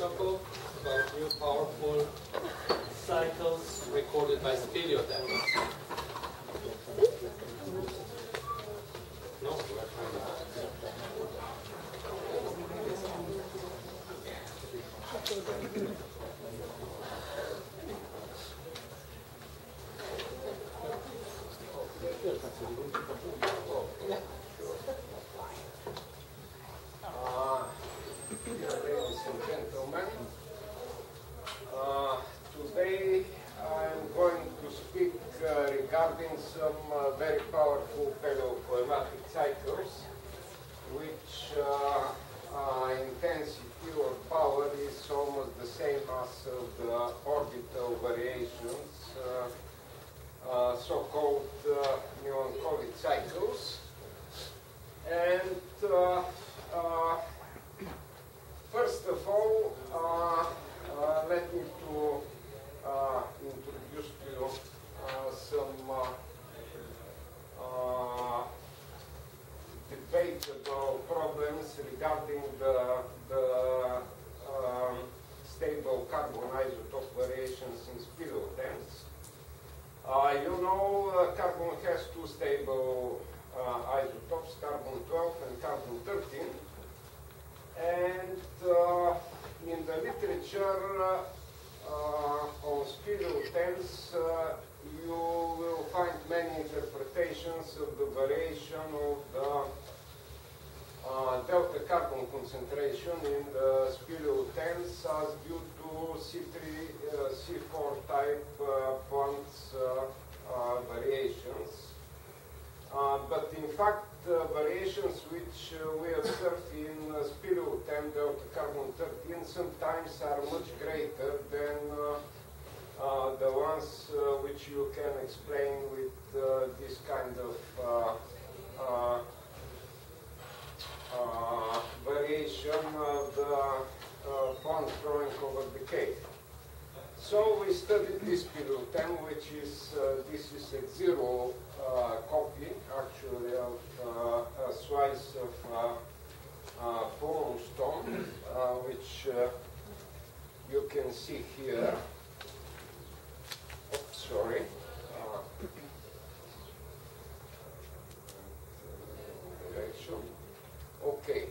SHOPOV about new powerful cycles recorded by Speleothems. No? Ladies and gentlemen, today I'm going to speak regarding some very powerful paleoclimatic cycles, which intensity or power is almost the same as the orbital variations, so-called melancholic cycles. And first of all, let me to introduce to you some debatable problems regarding the stable carbon isotope variations in Speleothems. You know, carbon has two stable isotopes, carbon-12 and carbon-13. And in the literature on Speleothems, you will find many interpretations of the variation of the delta carbon concentration in the Speleothems as due to C3, C4 type bonds variations. But in fact, variations which we observe in Speleothem delta carbon 13 sometimes are much greater than the ones which you can explain with this kind of variation of the bond throwing over decay. So we studied this Speleothem, which is this is a zero copy actually of a slice of boron stone, which you can see here. Oops, sorry. Okay.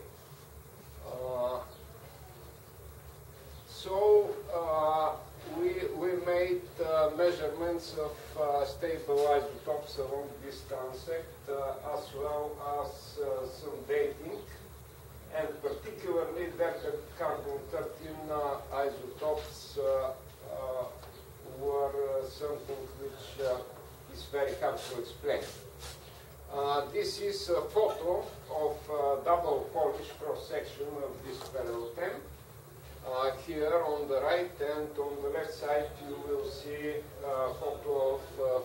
We made measurements of stable isotopes along this transect, as well as some dating, and particularly delta carbon 13 isotopes were something which is very hard to explain. This is a photo of double polish cross-section of this Speleothem. Here on the right and on the left side you will see a photo of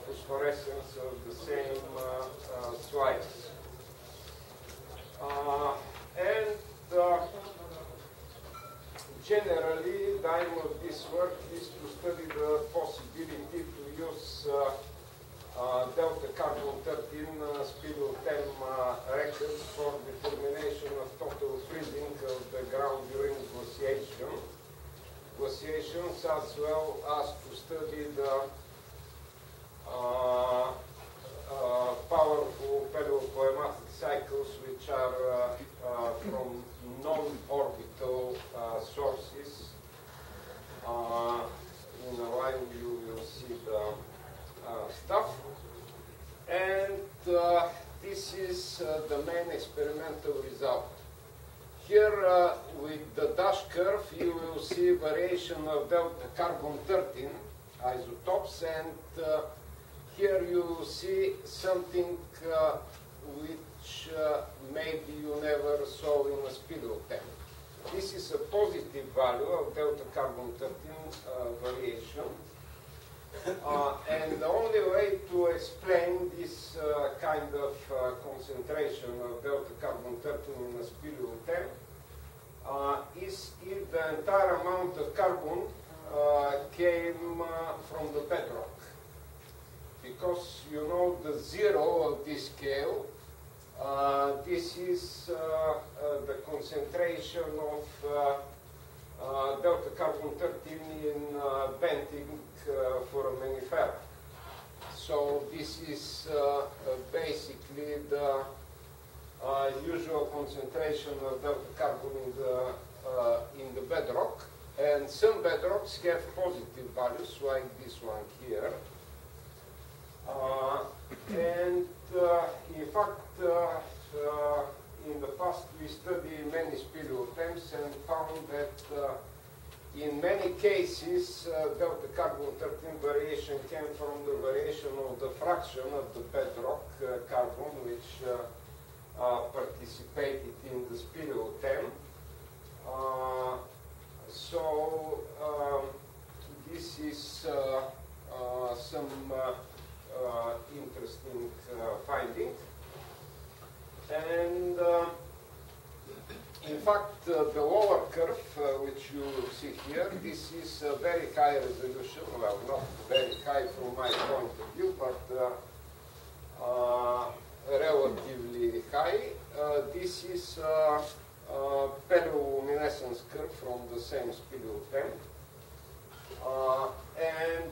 phosphorescence of the same slice. Generally the aim of this work is to study the possibility to use delta carbon 13 Speleothem records for determination of total freezing of the ground during glaciations, as well as to study the powerful paleoclimatic cycles which are from non-orbital sources. In a while you will see the stuff. And this is the main experimental result. Here with the dash curve you will see variation of delta carbon 13 isotopes, and here you will see something which maybe you never saw in a Speleothem. This is a positive value of delta carbon 13 variation. And the only way to explain this kind of concentration of delta carbon 13 in a Speleothem is if the entire amount of carbon came from the bedrock. Because you know the zero of this scale, this is the concentration of delta venting foraminifera. So this is basically the usual concentration of delta carbon in the bedrock, and some bedrocks have positive values like this one here. And in fact, in the past we studied many speleothems and found that in many cases delta carbon 13 variation came from the variation of the fraction of the bedrock carbon which participated in the speleothem. So this is some interesting finding. And in fact, the lower curve, which you see here, this is a very high resolution. Well, not very high from my point of view, but relatively high. This is paleoluminescence curve from the same speleothem. And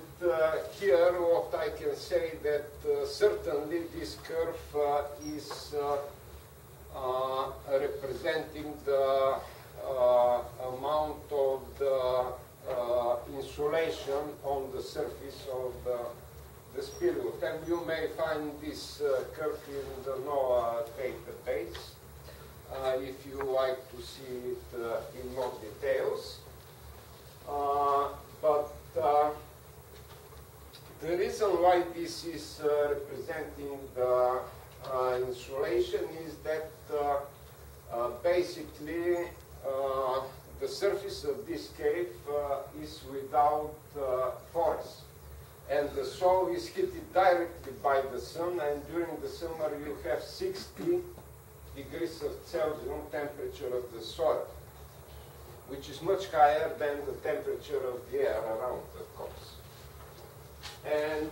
here what I can say that certainly this curve is representing the amount of the insulation on the surface of the speleothem. You may find this curve in the NOAA database if you like to see it in more details. But the reason why this is representing the insulation is that basically the surface of this cave is without forest, and the soil is heated directly by the sun, and during the summer you have 60 degrees of Celsius temperature of the soil, which is much higher than the temperature of the air around, of course. And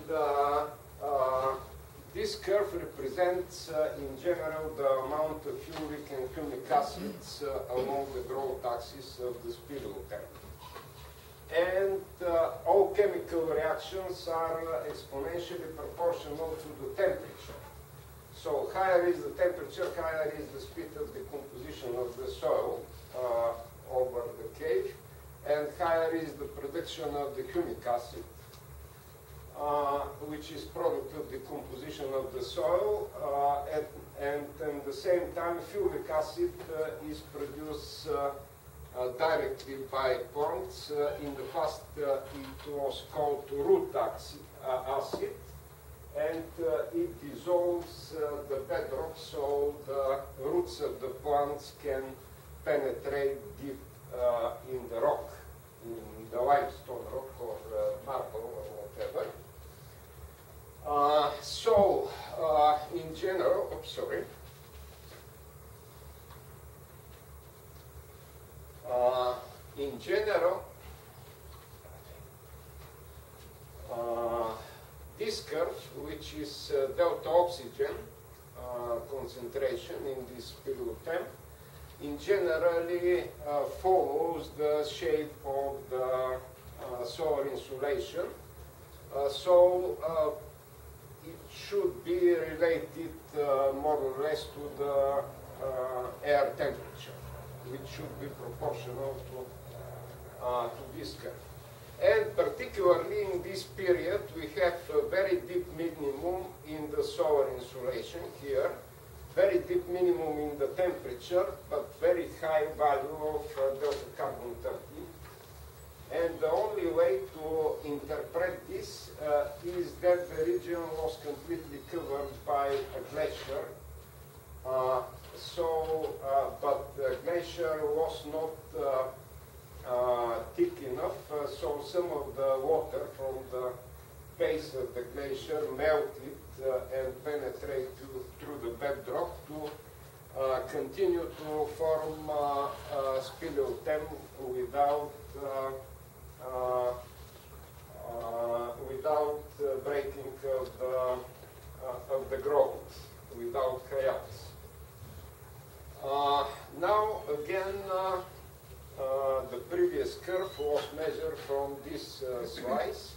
this curve represents, in general, the amount of uric and humic acids along the growth axis of the speleothem. And all chemical reactions are exponentially proportional to the temperature. So higher is the temperature, higher is the speed of decomposition of the soil over the cave, and higher is the production of the humic acid, which is product of decomposition of the soil, and at the same time fulvic acid is produced directly by plants. In the past it was called root acid, and it dissolves the bedrock so the roots of the plants can penetrate deep in the rock, in the limestone rock or marble or whatever. So, in general, in general, this curve, which is delta oxygen concentration in this speleothem, in generally follows the shape of the solar insulation. So it should be related more or less to the air temperature, which should be proportional to this curve. And particularly in this period, we have a very deep minimum in the solar insulation here, very deep minimum in the temperature, but very high value of delta carbon 13. And the only way to interpret this is that the region was completely covered by a glacier. But the glacier was not thick enough, so some of the water from the base of the glacier melted and penetrated through the bedrock to continue to form speleothem without breaking of the growth, without chaos. Now again, the previous curve was measured from this slice.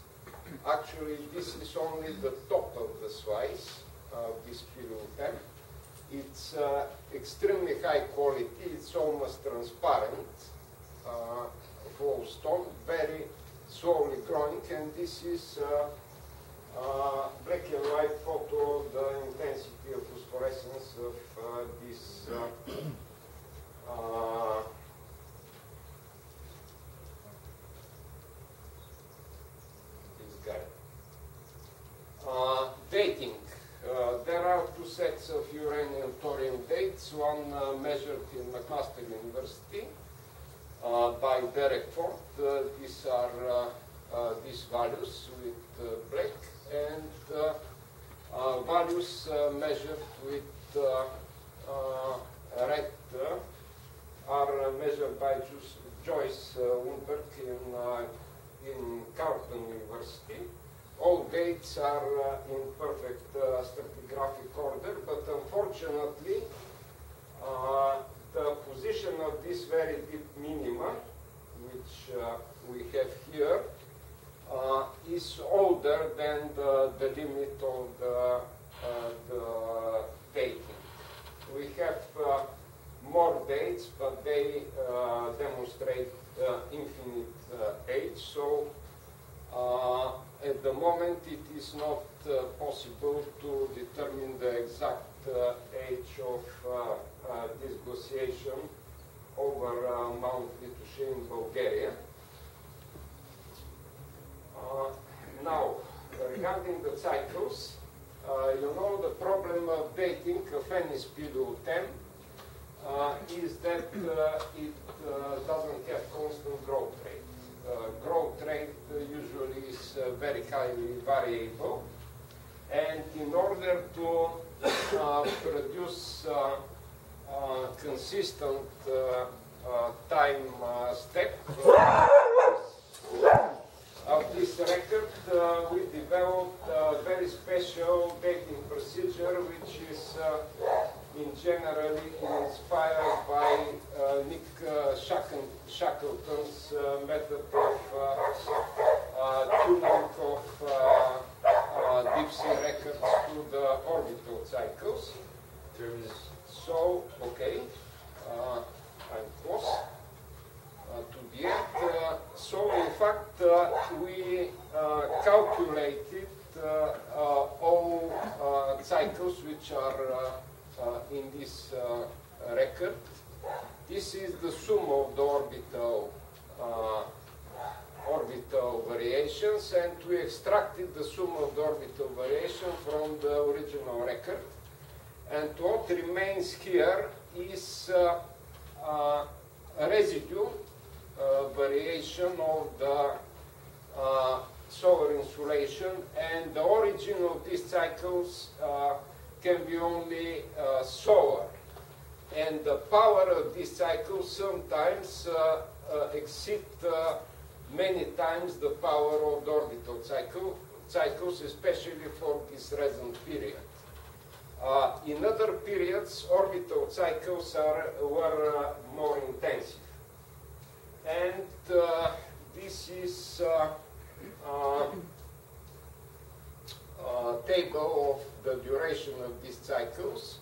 Actually, this is only the top of the slice, this Speleothem. It's extremely high quality. It's almost transparent. Whole stone, very slowly growing, and this is black and white photo of the intensity of phosphorescence of this guy. Dating. There are two sets of uranium-thorium dates, one measured in McMaster University by Derek Ford. These are these values with black, and values measured with red are measured by Joyce Lundberg in Carleton University. All dates are in perfect stratigraphic order, but unfortunately the position of this very deep minima, which we have here, is older than the limit of the dating. We have more dates, but they demonstrate infinite age. So at the moment it is not possible to determine the exact age of this glaciation over Mount Vituše in Bulgaria. Now, regarding the cycles, you know the problem of dating of any Speleothem is that it doesn't have constant growth rate. Growth rate usually is very highly variable, and in order to produce consistent time step of this record, we developed a very special dating procedure, which is generally inspired by Nick Shackleton's method of tuning of deep sea records to the orbital cycles. So, okay, I'm close to the end. So, in fact, we calculated all cycles which are in this record. This is the sum of the orbital variations, and we extracted the sum of the orbital variation from the original record. And what remains here is a residue variation of the solar insolation, and the origin of these cycles can be only solar. And the power of these cycles sometimes exceed many times the power of the orbital cycles, especially for this recent period. In other periods, orbital cycles were more intensive. And this is table of the duration of these cycles.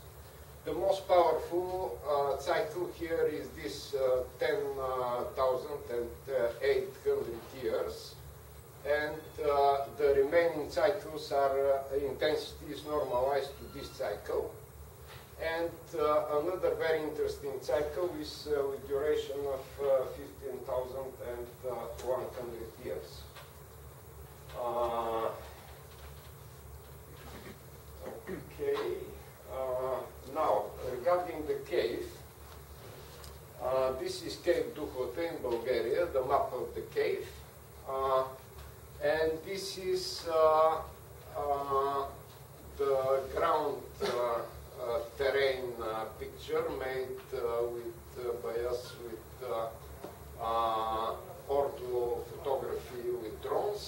The most powerful cycle here is this 10,800 years, and the remaining cycles are intensity is normalized to this cycle. And another very interesting cycle is with duration of 15,100 years. Okay. Now, regarding the cave, this is Cave Duhote in Bulgaria, the map of the cave. And this is the ground terrain picture made by us with ortho photography with drones.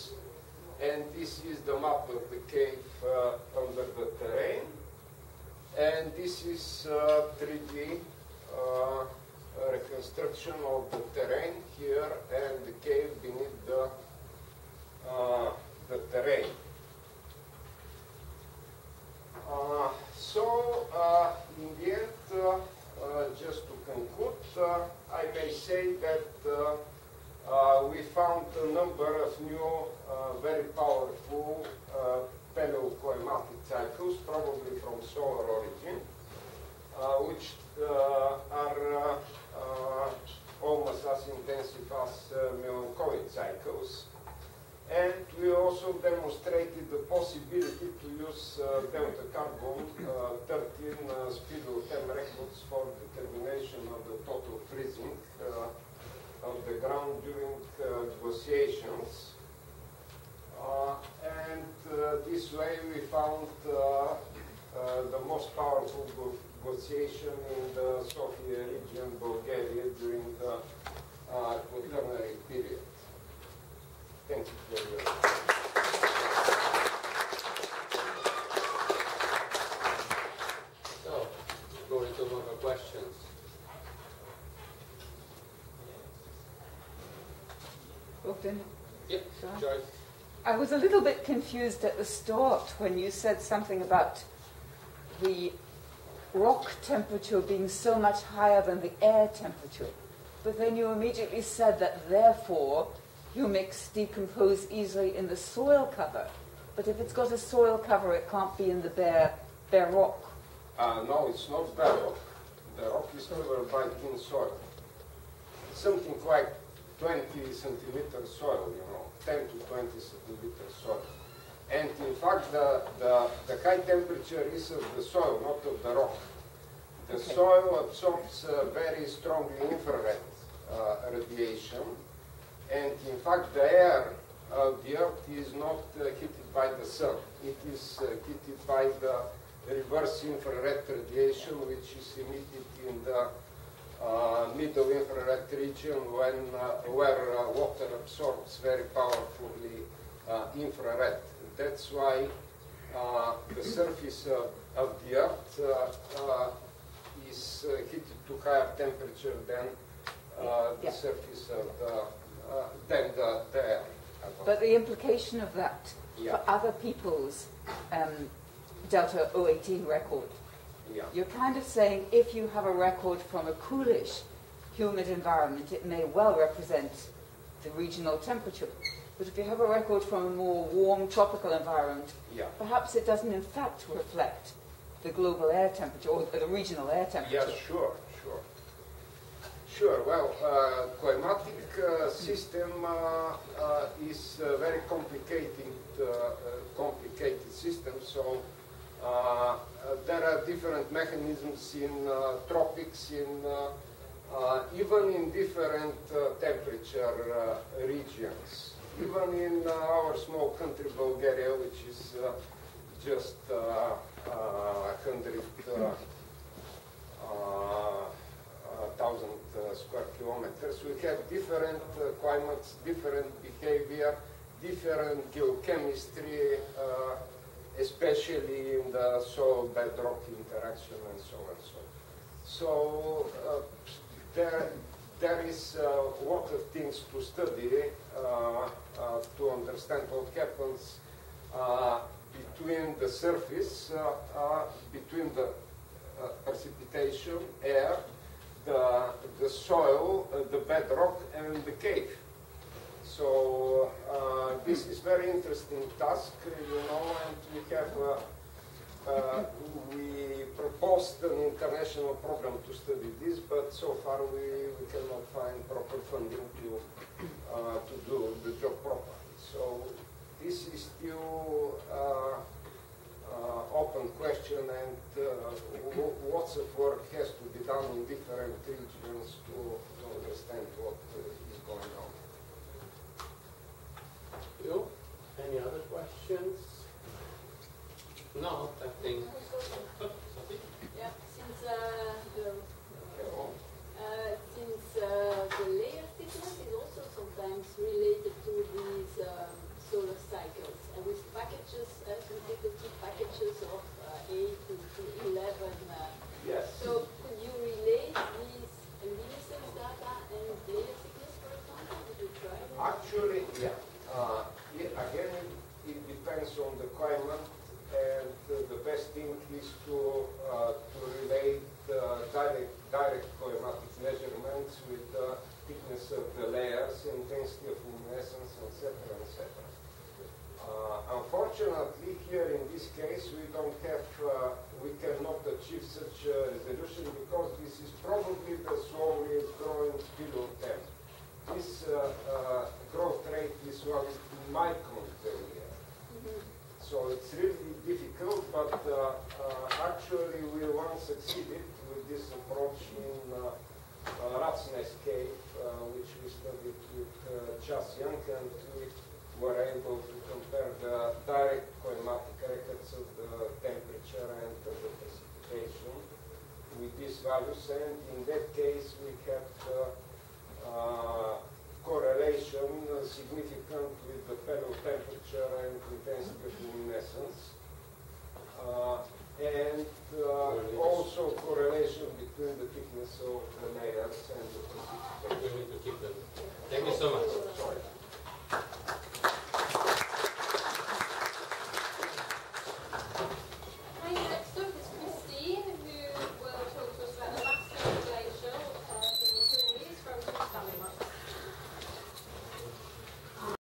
And this is the map of the cave under the terrain. And this is 3D reconstruction of the terrain here and the cave beneath the terrain. In the end, just to conclude, I may say that we found a number of new, very powerful paleoclimatic cycles, probably from solar origin, which are almost as intensive as melancholic cycles. And we also demonstrated the possibility to use delta carbon 13 Speleothem records for determination of the total freezing of the ground during glaciations. This way we found the most powerful glaciation in the Savoie region, Bulgaria, during the Quaternary period. Thank you very much. So, going to more questions. Bogdan? Yep, Sure. Joyce. I was a little bit confused at the start when you said something about the rock temperature being so much higher than the air temperature. But then you immediately said that therefore humics decompose easily in the soil cover. But if it's got a soil cover, it can't be in the bare rock. No, it's not bare rock. The rock is covered by thin soil. Something like 20 centimeter soil, 10 to 20 centimeter soil. And in fact, the high temperature is of the soil, not of the rock. The soil absorbs very strongly infrared radiation, and in fact, the air of the Earth is not heated by the sun. It is heated by the reverse infrared radiation, which is emitted in the middle infrared region where water absorbs very powerfully infrared. That's why the surface of the Earth is heated to higher temperature than the surface of the air. But the implication of that for other people's Delta 018 record, you're kind of saying if you have a record from a coolish, humid environment, it may well represent the regional temperature. But if you have a record from a more warm tropical environment, perhaps it doesn't in fact reflect the global air temperature or the regional air temperature. Yes, sure. Well, climatic system is a very complicated system. So there are different mechanisms in tropics, even in different temperature regions. Even in our small country, Bulgaria, which is just 100,000 square kilometers, we have different climates, different behavior, different geochemistry, especially in the soil-bedrock interaction and so on. So there is a lot of things to study to understand what happens between the surface, between the precipitation, air, the soil, the bedrock, and the cave. So this is very interesting task, and we proposed an international program to study this, but so far we cannot find proper funding to do the job properly. So this is still open question, and lots of work has to be done in different regions to understand what is going on. You? Any other questions? No, I think. Yeah, since the layer thickness is also sometimes related to these solar cycles, and with packages, consecutive packages of 8 to 11. Yes. So could you relate these Again, it depends on the climate, and the best thing is to relate direct climatic measurements with the thickness of the layers, intensity of luminescence, etc., etc. Unfortunately, here in this case, we cannot achieve such a resolution because this is probably the slowest growing Speleothem. This growth rate is 1 micron per year. So it's really difficult, but actually we once succeeded with this approach in Rat's Nest Cave, which we studied with Chas Young, and we were able to compare the direct climatic records of the temperature and of the precipitation with these values, and in that case we had correlation significant with the panel temperature and intensity of luminescence, and also correlation between the thickness of the layers and the precipitation. We need to keep them. Thank you so much.